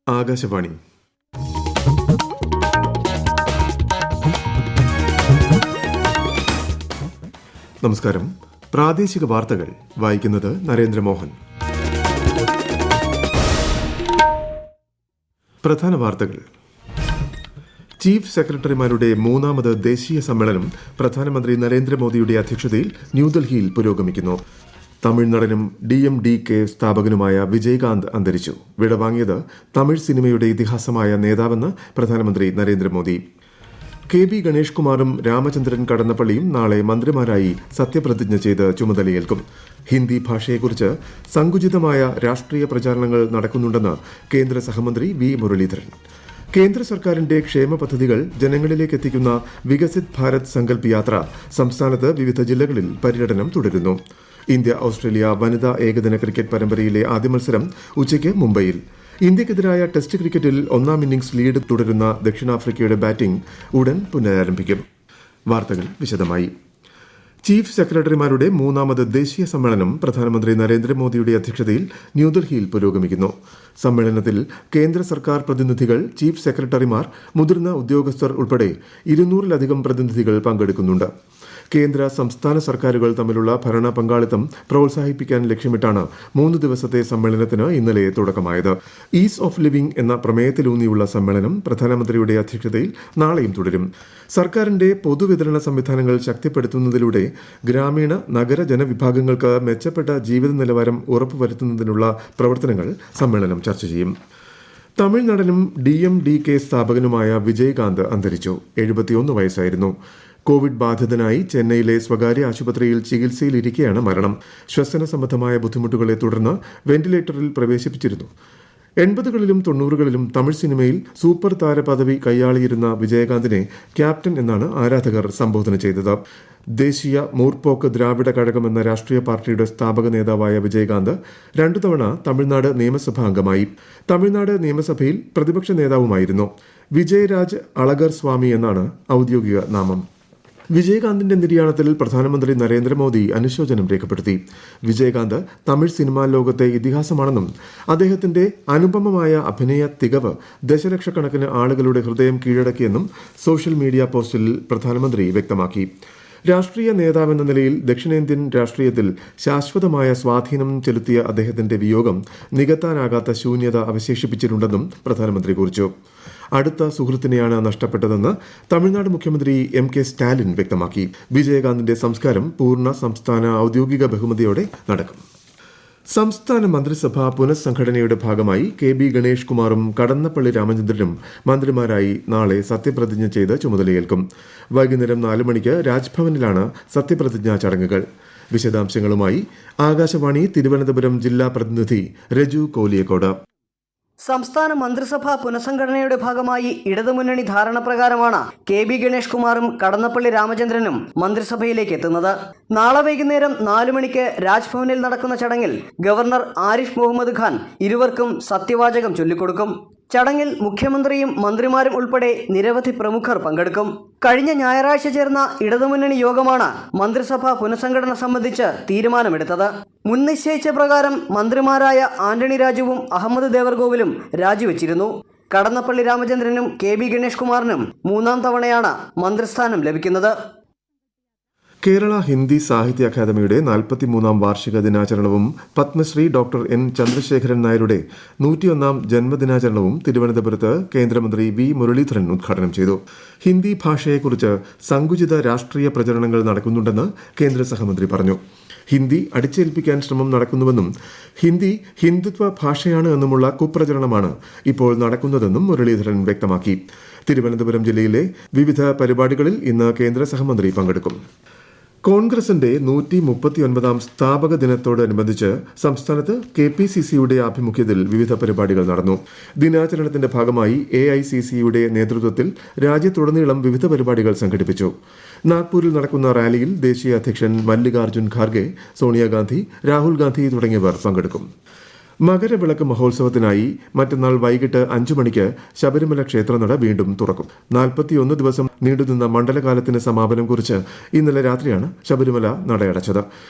ആകാശവാണി. നമസ്കാരം. പ്രാദേശിക വാർത്തകൾ വായിക്കുന്നത് നരേന്ദ്രമോഹൻ. പ്രധാന വാർത്തകൾ. ചീഫ് സെക്രട്ടറിമാരുടെ മൂന്നാമത് ദേശീയ സമ്മേളനം പ്രധാനമന്ത്രി നരേന്ദ്രമോദിയുടെ അധ്യക്ഷതയിൽ ന്യൂഡൽഹിയിൽ പുരോഗമിക്കുന്നു. തമിഴ് നടനും DMDK സ്ഥാപകനുമായ വിജയകാന്ത് അന്തരിച്ചു. വിടവാങ്ങിയത് തമിഴ് സിനിമയുടെ ഇതിഹാസമായ നേതാവെന്ന് പ്രധാനമന്ത്രി നരേന്ദ്രമോദി. KB ഗണേഷ് കുമാറും രാമചന്ദ്രൻ കടന്നപ്പള്ളിയും നാളെ മന്ത്രിമാരായി സത്യപ്രതിജ്ഞ ചെയ്ത് ചുമതലയേൽക്കും. ഹിന്ദി ഭാഷയെക്കുറിച്ച് സങ്കുചിതമായ രാഷ്ട്രീയ പ്രചാരണങ്ങൾ നടക്കുന്നുണ്ടെന്ന് കേന്ദ്ര സഹമന്ത്രി V. മുരളീധരൻ. കേന്ദ്ര സർക്കാരിന്റെ ക്ഷേമ പദ്ധതികൾ ജനങ്ങളിലേക്ക് എത്തിക്കുന്ന വികസിത് ഭാരത് സങ്കൽപ് യാത്ര സംസ്ഥാനത്ത് വിവിധ ജില്ലകളിൽ പര്യടനം തുടരുന്നു. ഇന്ത്യ ഓസ്ട്രേലിയ വനിതാ ഏകദിന ക്രിക്കറ്റ് പരമ്പരയിലെ ആദ്യ മത്സരം ഉച്ചയ്ക്ക് മുംബൈയിൽ. ഇന്ത്യക്കെതിരായ ടെസ്റ്റ് ക്രിക്കറ്റിൽ ഒന്നാം ഇന്നിംഗ്സ് ലീഡ് തുടരുന്ന ദക്ഷിണാഫ്രിക്കയുടെ ബാറ്റിംഗ് ഉടൻ പുനരാരംഭിക്കും. വാർത്തകൾ വിശദമായി. ചീഫ് സെക്രട്ടറിമാരുടെ മൂന്നാമത് ദേശീയ സമ്മേളനം പ്രധാനമന്ത്രി നരേന്ദ്രമോദിയുടെ അധ്യക്ഷതയിൽ ന്യൂഡൽഹിയിൽ പുരോഗമിക്കുന്നു. സമ്മേളനത്തിൽ കേന്ദ്ര സർക്കാർ പ്രതിനിധികൾ, ചീഫ് സെക്രട്ടറിമാർ, മുതിർന്ന ഉദ്യോഗസ്ഥർ ഉൾപ്പെടെ 200-ലധികം പ്രതിനിധികൾ പങ്കെടുക്കുന്നുണ്ട്. കേന്ദ്ര സംസ്ഥാന സർക്കാരുകൾ തമ്മിലുള്ള ഭരണ പങ്കാളിത്തം പ്രോത്സാഹിപ്പിക്കാൻ ലക്ഷ്യമിട്ടാണ് 3 ദിവസത്തെ സമ്മേളനത്തിന് ഇന്നലെ തുടക്കമായത്. ഈസ് ഓഫ് ലിവിംഗ് എന്ന പ്രമേയത്തിലൂന്നിയുള്ള സമ്മേളനം പ്രധാനമന്ത്രിയുടെ അധ്യക്ഷതയിൽ നാളെയും തുടരും. സർക്കാരിന്റെ പൊതുവിതരണ സംവിധാനങ്ങൾ ശക്തിപ്പെടുത്തുന്നതിലൂടെ ഗ്രാമീണ നഗര ജനവിഭാഗങ്ങൾക്ക് മെച്ചപ്പെട്ട ജീവിത നിലവാരം ഉറപ്പുവരുത്തുന്നതിനുള്ള പ്രവർത്തനങ്ങൾ സമ്മേളനം ചർച്ച ചെയ്യും. തമിഴ് നടനും DMDK സ്ഥാപകനുമായ വിജയകാന്ത് അന്തരിച്ചു. 71 വയസ്സായിരുന്നു. കോവിഡ് ബാധിതനായി ചെന്നൈയിലെ സ്വകാര്യ ആശുപത്രിയിൽ ചികിത്സയിലിരിക്കെയാണ് മരണം. ശ്വസന സംബന്ധമായ ബുദ്ധിമുട്ടുകളെ തുടർന്ന് വെന്റിലേറ്ററിൽ പ്രവേശിപ്പിച്ചിരുന്നു. 80കളിലും 90കളിലും തമിഴ് സിനിമയിൽ സൂപ്പർ താര പദവി കൈയാളിയിരുന്ന വിജയകാന്തിനെ ക്യാപ്റ്റൻ എന്നാണ് ആരാധകർ സംബോധന ചെയ്തത്. ദേശീയ മൂർപ്പോക്ക് ദ്രാവിഡ കഴകം എന്ന രാഷ്ട്രീയ പാർട്ടിയുടെ സ്ഥാപക നേതാവായ വിജയകാന്ത് 2 തവണ തമിഴ്നാട് നിയമസഭാ അംഗമായി. തമിഴ്നാട് നിയമസഭയിൽ പ്രതിപക്ഷ നേതാവുമായിരുന്നു. വിജയരാജ് അളഗർ സ്വാമി എന്നാണ് ഔദ്യോഗിക നാമം. വിജയകാന്തിന്റെ നിര്യാണത്തിൽ പ്രധാനമന്ത്രി നരേന്ദ്രമോദി അനുശോചനം രേഖപ്പെടുത്തി. വിജയകാന്ത് തമിഴ് സിനിമാ ലോകത്തെ ഇതിഹാസമാണെന്നും അദ്ദേഹത്തിന്റെ അനുപമമായ അഭിനയ തികവ് ദശലക്ഷക്കണക്കിന് ആളുകളുടെ ഹൃദയം കീഴടക്കിയെന്നും സോഷ്യൽ മീഡിയ പോസ്റ്റിൽ പ്രധാനമന്ത്രി വ്യക്തമാക്കി. രാഷ്ട്രീയ നേതാവെന്ന നിലയിൽ ദക്ഷിണേന്ത്യൻ രാഷ്ട്രീയത്തിൽ ശാശ്വതമായ സ്വാധീനം ചെലുത്തിയ അദ്ദേഹത്തിന്റെ വിയോഗം നികത്താനാകാത്ത ശൂന്യത അവശേഷിപ്പിച്ചിട്ടുണ്ടെന്നും പ്രധാനമന്ത്രി കുറിച്ചു. അടുത്ത സുഹൃത്തിനെയാണ് നഷ്ടപ്പെട്ടതെന്ന് തമിഴ്നാട് മുഖ്യമന്ത്രി MK സ്റ്റാലിൻ വ്യക്തമാക്കി. വിജയകാന്തിന്റെ സംസ്കാരം പൂർണ്ണ സംസ്ഥാന ഔദ്യോഗിക ബഹുമതിയോടെ നടക്കും. സംസ്ഥാന മന്ത്രിസഭാ പുനഃസംഘടനയുടെ ഭാഗമായി KB ഗണേഷ് കുമാറും കടന്നപ്പള്ളി രാമചന്ദ്രനും മന്ത്രിമാരായി നാളെ സത്യപ്രതിജ്ഞ ചെയ്ത് ചുമതലയേൽക്കും. വൈകുന്നേരം 4 മണിക്ക് രാജ്ഭവനിലാണ് സത്യപ്രതിജ്ഞാ ചടങ്ങുകൾ. വിശദാംശങ്ങളുമായി ആകാശവാണി തിരുവനന്തപുരം ജില്ലാ പ്രതിനിധി രജു കോലിയക്കോട്. സംസ്ഥാന മന്ത്രിസഭാ പുനഃസംഘടനയുടെ ഭാഗമായി ഇടതുമുന്നണി ധാരണപ്രകാരമാണ് KB ഗണേഷ് കുമാറും കടന്നപ്പള്ളി രാമചന്ദ്രനും മന്ത്രിസഭയിലേക്ക് എത്തുന്നത്. നാളെ വൈകുന്നേരം 4 മണിക്ക് രാജ്ഭവനിൽ നടക്കുന്ന ചടങ്ങിൽ ഗവർണർ ആരിഫ് മുഹമ്മദ് ഖാൻ ഇരുവർക്കും സത്യവാചകം ചൊല്ലിക്കൊടുക്കും. ചടങ്ങിൽ മുഖ്യമന്ത്രിയും മന്ത്രിമാരും ഉൾപ്പെടെ നിരവധി പ്രമുഖർ പങ്കെടുക്കും. കഴിഞ്ഞ ഞായറാഴ്ച ചേർന്ന ഇടതുമുന്നണി യോഗമാണ് മന്ത്രിസഭാ പുനഃസംഘടന സംബന്ധിച്ച് തീരുമാനമെടുത്തത്. മുൻ നിശ്ചയിച്ച പ്രകാരം മന്ത്രിമാരായ ആന്റണി രാജുവും അഹമ്മദ് ദേവർഗോവിലും രാജിവെച്ചിരുന്നു. കടന്നപ്പള്ളി രാമചന്ദ്രനും KB ഗണേഷ് കുമാറിനും 3ാം തവണയാണ് മന്ത്രിസ്ഥാനം ലഭിക്കുന്നത്. കേരള ഹിന്ദി സാഹിത്യ അക്കാദമിയുടെ 43ാം വാർഷിക ദിനാചരണവും പത്മശ്രീ ഡോക്ടർ N. ചന്ദ്രശേഖരൻ നായരുടെ 101ാം ജന്മദിനാചരണവും തിരുവനന്തപുരത്ത് കേന്ദ്രമന്ത്രി V. മുരളീധരൻ ഉദ്ഘാടനം ചെയ്തു. ഹിന്ദി ഭാഷയെക്കുറിച്ച് സങ്കുചിത രാഷ്ട്രീയ പ്രചരണങ്ങൾ നടക്കുന്നുണ്ടെന്ന് കേന്ദ്ര സഹമന്ത്രി പറഞ്ഞു. ഹിന്ദി അടിച്ചേൽപ്പിക്കാൻ ശ്രമം നടക്കുന്നുവെന്നും ഹിന്ദി ഹിന്ദുത്വ ഭാഷയാണ് എന്നുമുള്ള കുപ്രചരണമാണ് ഇപ്പോൾ നടക്കുന്നതെന്നും മുരളീധരൻ വ്യക്തമാക്കി. തിരുവനന്തപുരം ജില്ലയിലെ വിവിധ പരിപാടികളിൽ ഇന്ന് കേന്ദ്ര സഹമന്ത്രി പങ്കെടുക്കും. കോൺഗ്രസിന്റെ 139ാം സ്ഥാപക ദിനത്തോടനുബന്ധിച്ച് സംസ്ഥാനത്ത് KPCCയുടെ ആഭിമുഖ്യത്തിൽ വിവിധ പരിപാടികൾ നടന്നു. ദിനാചരണത്തിന്റെ ഭാഗമായി AICCയുടെ നേതൃത്വത്തിൽ രാജ്യത്തുടനീളം വിവിധ പരിപാടികൾ സംഘടിപ്പിച്ചു. നാഗ്പൂരിൽ നടക്കുന്ന റാലിയിൽ ദേശീയ അധ്യക്ഷൻ മല്ലികാർജ്ജുൻ ഖാർഗെ, സോണിയാഗാന്ധി, രാഹുൽ ഗാന്ധി തുടങ്ങിയവർ പങ്കെടുക്കും. മകരവിളക്ക് മഹോത്സവത്തിനായി മറ്റന്നാൾ വൈകിട്ട് 5 മണിക്ക് ശബരിമല ക്ഷേത്രനട വീണ്ടും തുറക്കും. 41 ദിവസം നീണ്ടുനിന്ന മണ്ഡലകാലത്തിന് സമാപനം കുറിച്ച് ഇന്നലെ രാത്രിയാണ് ശബരിമല നടയടച്ചത്.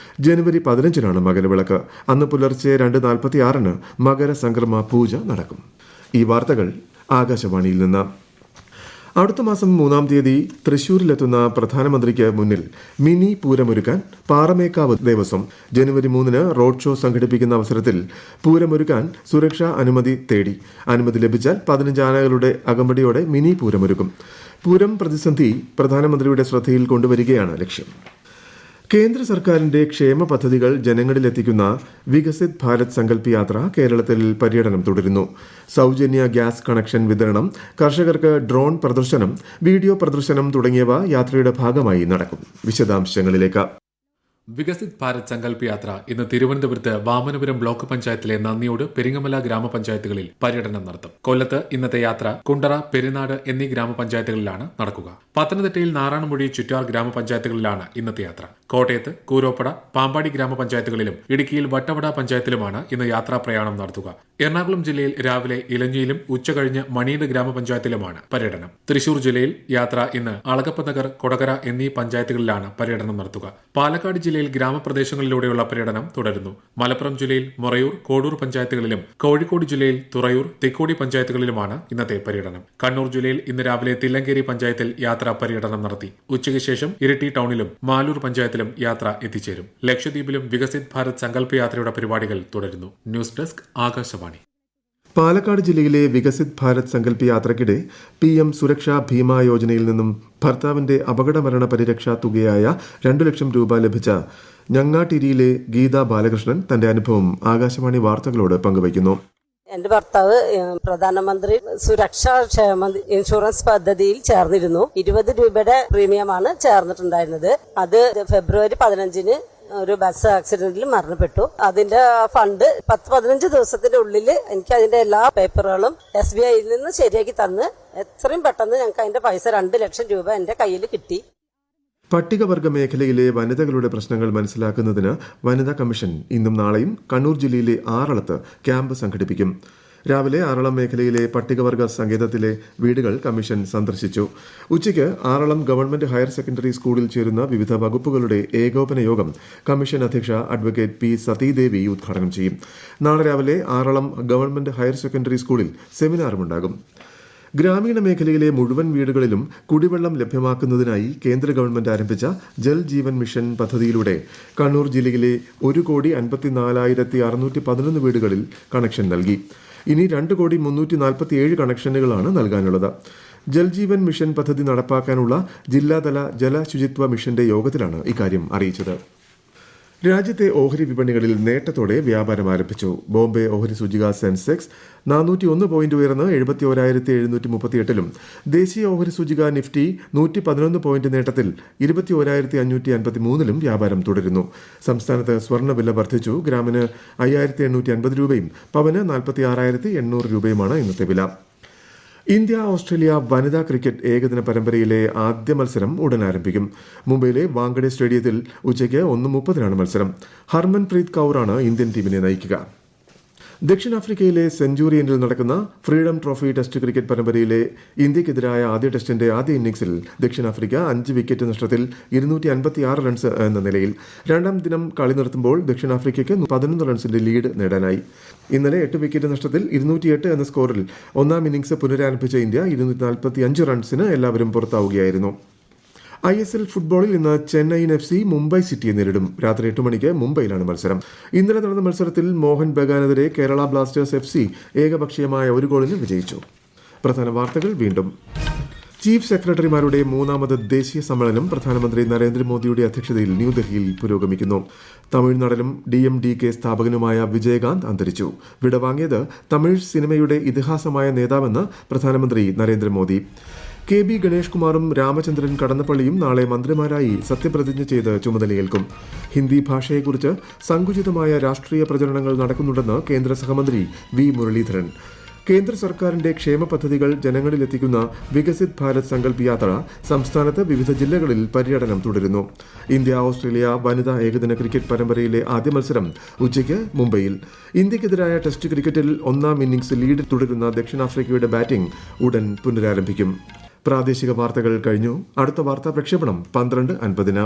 ജനുവരി 15-നാണ് മകരവിളക്ക്. അന്ന് പുലർച്ചെ 2:46-ന് മകരസംക്രമ പൂജ നടക്കും. ഈ വാർത്തകൾ ആകാശവാണിയിൽ നിന്ന്. അടുത്ത മാസം 3-ാം തീയതി തൃശൂരിലെത്തുന്ന പ്രധാനമന്ത്രിക്ക് മുന്നിൽ മിനി പൂരമൊരുക്കാൻ പാറമേക്കാവ് ദേവസ്വം ജനുവരി 3-ന് റോഡ് ഷോ സംഘടിപ്പിക്കുന്ന അവസരത്തിൽ പൂരമൊരുക്കാൻ സുരക്ഷാ അനുമതി തേടി. അനുമതി ലഭിച്ചാൽ 15 ആനകളുടെ അകമ്പടിയോടെ മിനി പൂരമൊരുക്കും. പൂരം പ്രതിസന്ധി പ്രധാനമന്ത്രിയുടെ ശ്രദ്ധയിൽ കൊണ്ടുവരികയാണ് ലക്ഷ്യം. കേന്ദ്ര സർക്കാരിന്റെ ക്ഷേമ പദ്ധതികൾ ജനങ്ങളിലെത്തിക്കുന്ന വികസിത് ഭാരത് സങ്കല്പ് യാത്ര കേരളത്തിൽ പര്യടനം തുടരുന്നു. സൌജന്യ ഗ്യാസ് കണക്ഷൻ വിതരണം, കർഷകർക്ക് ഡ്രോൺ പ്രദർശനം, വീഡിയോ പ്രദർശനം തുടങ്ങിയവ യാത്രയുടെ ഭാഗമായി നടക്കും. വിശദാംശങ്ങളിലേക്ക്. വികസിത് ഭാരത് സങ്കല്പ് യാത്ര ഇന്ന് തിരുവനന്തപുരത്ത് വാമനപുരം ബ്ലോക്ക് പഞ്ചായത്തിലെ നന്ദിയോട് പെരിങ്ങമല ഗ്രാമപഞ്ചായത്തുകളിൽ പര്യടനം നടത്തും. കൊല്ലത്ത് ഇന്നത്തെ യാത്ര കുണ്ടറ, പെരിനാട് എന്നീ ഗ്രാമപഞ്ചായത്തുകളിലാണ് നടക്കുക. പത്തനംതിട്ടയിൽ നാറാണമുഴി, ചുറ്റാർ ഗ്രാമപഞ്ചായത്തുകളിലാണ് ഇന്നത്തെ യാത്ര. കോട്ടയത്ത് കൂരോപ്പട, പാമ്പാടി ഗ്രാമപഞ്ചായത്തുകളിലും ഇടുക്കിയിൽ വട്ടവട പഞ്ചായത്തിലുമാണ് ഇന്ന് യാത്രാ പ്രയാണം നടത്തുക. എറണാകുളം ജില്ലയിൽ രാവിലെ ഇലഞ്ഞിയിലും ഉച്ചകഴിഞ്ഞ് മണിയുടെ ഗ്രാമപഞ്ചായത്തിലുമാണ് പര്യടനം. തൃശൂർ ജില്ലയിൽ യാത്ര ഇന്ന് അളഗപ്പനഗർ, കൊടകര എന്നീ പഞ്ചായത്തുകളിലാണ് പര്യടനം നടത്തുക. പാലക്കാട് ജില്ലയിൽ ഗ്രാമപ്രദേശങ്ങളിലൂടെയുള്ള പര്യടനം തുടരുന്നു. മലപ്പുറം ജില്ലയിൽ മൊറയൂർ, കോഡൂർ പഞ്ചായത്തുകളിലും കോഴിക്കോട് ജില്ലയിൽ തുറയൂർ, തെക്കോടി പഞ്ചായത്തുകളിലുമാണ് ഇന്നത്തെ പര്യടനം. കണ്ണൂർ ജില്ലയിൽ ഇന്ന് രാവിലെ തില്ലങ്കേരി പഞ്ചായത്തിൽ യാത്രാ പര്യടനം നടത്തി. ഉച്ചയ്ക്ക് ശേഷം ഇരിട്ടി ടൌണിലും മാലൂർ പഞ്ചായത്തിലും യാത്ര എത്തിച്ചേരും. ലക്ഷദ്വീപിലും വികസിത് ഭാരത് സങ്കല്പ് യാത്രയുടെ പരിപാടികൾ തുടരുന്നു. News desk Akashvani. പാലക്കാട് ജില്ലയിലെ വികസിത് ഭാരത് സങ്കല്പ് യാത്രയ്ക്കിടെ PM സുരക്ഷാ ഭീമാ യോജനയിൽ നിന്നും ഭർത്താവിന്റെ അപകടമരണ പരിരക്ഷാ തുകയായ 2 ലക്ഷം രൂപ ലഭിച്ച ഞങ്ങാട്ടിരിയിലെ ഗീതാ ബാലകൃഷ്ണൻ തന്റെ അനുഭവം ആകാശവാണി വാർത്തകളോട് പങ്കുവയ്ക്കുന്നു. എന്റെ ഭർത്താവ് പ്രധാനമന്ത്രി സുരക്ഷാ ക്ഷേമ ഇൻഷുറൻസ് പദ്ധതിയിൽ ചേർന്നിരുന്നു. 20 രൂപയുടെ പ്രീമിയമാണ് ചേർന്നിട്ടുണ്ടായിരുന്നത്. അത് ഫെബ്രുവരി 15-ന് ഒരു ബസ് ആക്സിഡന്റിൽ മരണപ്പെട്ടു. അതിന്റെ ഫണ്ട് 10-15 ദിവസത്തിന്റെ ഉള്ളിൽ എനിക്ക് അതിന്റെ എല്ലാ പേപ്പറുകളും SBIയിൽ നിന്ന് ശരിയാക്കി തന്ന് എത്രയും പെട്ടെന്ന് ഞങ്ങൾക്ക് അതിന്റെ പൈസ 2 ലക്ഷം രൂപ എന്റെ കയ്യിൽ കിട്ടി. പട്ടികവർഗ മേഖലയിലെ വനിതകളുടെ പ്രശ്നങ്ങൾ മനസ്സിലാക്കുന്നതിന് വനിതാ കമ്മീഷൻ ഇന്നും നാളെയും കണ്ണൂർ ജില്ലയിലെ ആറളത്ത് ക്യാമ്പ് സംഘടിപ്പിക്കും. രാവിലെ ആറളം മേഖലയിലെ പട്ടികവർഗ സങ്കേതത്തിലെ വീടുകൾ കമ്മീഷൻ സന്ദർശിച്ചു. ഉച്ചയ്ക്ക് ആറളം ഗവൺമെന്റ് ഹയർ സെക്കൻഡറി സ്കൂളിൽ ചേരുന്ന വിവിധ വകുപ്പുകളുടെ ഏകോപന യോഗം കമ്മീഷൻ അധ്യക്ഷ അഡ്വക്കേറ്റ് P. സതീദേവി ഉദ്ഘാടനം ചെയ്യും. നാളെ രാവിലെ ആറളം ഗവൺമെന്റ് ഹയർ സെക്കൻഡറി സ്കൂളിൽ സെമിനാറുമുണ്ടാകും. ഗ്രാമീണ മേഖലയിലെ മുഴുവൻ വീടുകളിലും കുടിവെള്ളം ലഭ്യമാക്കുന്നതിനായി കേന്ദ്ര ഗവൺമെന്റ് ആരംഭിച്ച ജൽ ജീവൻ മിഷൻ പദ്ധതിയിലൂടെ കണ്ണൂർ ജില്ലയിലെ 1,54,611 വീടുകളിൽ കണക്ഷൻ നൽകി. ഇനി 2,347 കണക്ഷനുകളാണ് നൽകാനുള്ളത്. ജൽ ജീവൻ മിഷൻ പദ്ധതി നടപ്പാക്കാനുള്ള ജില്ലാതല ജലശുചിത്വ മിഷന്റെ യോഗത്തിലാണ് ഇക്കാര്യം അറിയിച്ചത്. രാജ്യത്തെ ഓഹരി വിപണികളിൽ നേട്ടത്തോടെ വ്യാപാരം ആരംഭിച്ചു. ബോംബെ ഓഹരി സൂചിക സെൻസെക്സ് 401 പോയിന്റ് ഉയർന്ന് 71,738-ലും ദേശീയ ഓഹരി സൂചിക നിഫ്റ്റി 111 പോയിന്റ് നേട്ടത്തിൽ 21,553-ലും വ്യാപാരം തുടരുന്നു. സംസ്ഥാനത്ത് സ്വർണ്ണവില വർദ്ധിച്ചു. ഗ്രാമിന് 5,850 രൂപയും പവന് 46,800 രൂപയുമാണ് ഇന്നത്തെ വില. ഇന്ത്യ ഓസ്ട്രേലിയ വനിതാ ക്രിക്കറ്റ് ഏകദിന പരമ്പരയിലെ ആദ്യ മത്സരം ഉടൻ ആരംഭിക്കും. മുംബൈയിലെ വാങ്കഡെ സ്റ്റേഡിയത്തിൽ ഉച്ചയ്ക്ക് 1:30-നാണ് മത്സരം. ഹർമൻപ്രീത് കൌറാണ് ഇന്ത്യൻ ടീമിനെ നയിക്കുക. ദക്ഷിണാഫ്രിക്കയിലെ സെഞ്ചുറിയനിൽ നടക്കുന്ന ഫ്രീഡം ട്രോഫി ടെസ്റ്റ് ക്രിക്കറ്റ് പരമ്പരയിലെ ഇന്ത്യക്കെതിരായ ആദ്യ ടെസ്റ്റിന്റെ ആദ്യ ഇന്നിംഗ്സിൽ ദക്ഷിണാഫ്രിക്ക 5 വിക്കറ്റ് നഷ്ടത്തിൽ 256 റൺസ് എന്ന നിലയിൽ. രണ്ടാം ദിനം കളി നിർത്തുമ്പോൾ ദക്ഷിണാഫ്രിക്കയ്ക്ക് 11 റൺസിന്റെ ലീഡ് നേടാനായി. ഇന്നലെ 8 വിക്കറ്റ് നഷ്ടത്തിൽ 208 എന്ന സ്കോറിൽ ഒന്നാം ഇന്നിംഗ്സ് പുനരാരംഭിച്ച ഇന്ത്യ 245 റൺസിന് എല്ലാവരും പുറത്താവുകയായിരുന്നു. ISL ഫുട്ബോളിൽ ഇന്ന് ചെന്നൈയിൻ FC മുംബൈ സിറ്റിയെ നേരിടും. രാത്രി 8 മണിക്ക് മുംബൈയിലാണ് മത്സരം. ഇന്നലെ നടന്ന മത്സരത്തിൽ മോഹൻ ബഗാനെതിരെ കേരള ബ്ലാസ്റ്റേഴ്സ് FC ഏകപക്ഷീയമായ 1 ഗോളിന് വിജയിച്ചു. പ്രധാന വാർത്തകൾ വീണ്ടും. ചീഫ് സെക്രട്ടറിമാരുടെ 3ാമത് ദേശീയ സമ്മേളനം പ്രധാനമന്ത്രി നരേന്ദ്രമോദിയുടെ അധ്യക്ഷതയിൽ ന്യൂഡൽഹിയിൽ പുരോഗമിക്കുന്നു. തമിഴ്നാടിനും DMDK സ്ഥാപകനുമായ വിജയകാന്ത് അന്തരിച്ചു. വിടവാങ്ങിയത് തമിഴ് സിനിമയുടെ ഇതിഹാസമായ നേതാവെന്ന് പ്രധാനമന്ത്രി നരേന്ദ്രമോദി. KB ഗണേഷ് കുമാറും രാമചന്ദ്രൻ കടന്നപ്പള്ളിയും നാളെ മന്ത്രിമാരായി സത്യപ്രതിജ്ഞ ചെയ്ത് ചുമതലയേൽക്കും. ഹിന്ദി ഭാഷയെക്കുറിച്ച് സങ്കുചിതമായ രാഷ്ട്രീയ പ്രചരണങ്ങൾ നടക്കുന്നുണ്ടെന്ന് കേന്ദ്ര സഹമന്ത്രി V. മുരളീധരൻ. കേന്ദ്ര സർക്കാരിന്റെ ക്ഷേമ പദ്ധതികൾ ജനങ്ങളിലെത്തിക്കുന്ന വികസിത് ഭാരത് സങ്കല്പ് യാത്ര സംസ്ഥാനത്ത് വിവിധ ജില്ലകളിൽ പര്യടനം തുടരുന്നു. ഇന്ത്യ ഓസ്ട്രേലിയ വനിതാ ഏകദിന ക്രിക്കറ്റ് പരമ്പരയിലെ ആദ്യ മത്സരം ഉച്ചയ്ക്ക് മുംബൈയിൽ. ഇന്ത്യക്കെതിരായ ടെസ്റ്റ് ക്രിക്കറ്റിൽ ഒന്നാം ഇന്നിംഗ്സ് ലീഡ് തുടരുന്ന ദക്ഷിണാഫ്രിക്കയുടെ ബാറ്റിംഗ് ഉടൻ പുനരാരംഭിക്കും. പ്രാദേശിക വാർത്തകൾ കഴിഞ്ഞു. അടുത്ത വാർത്താ പ്രക്ഷേപണം 12:50-ന്.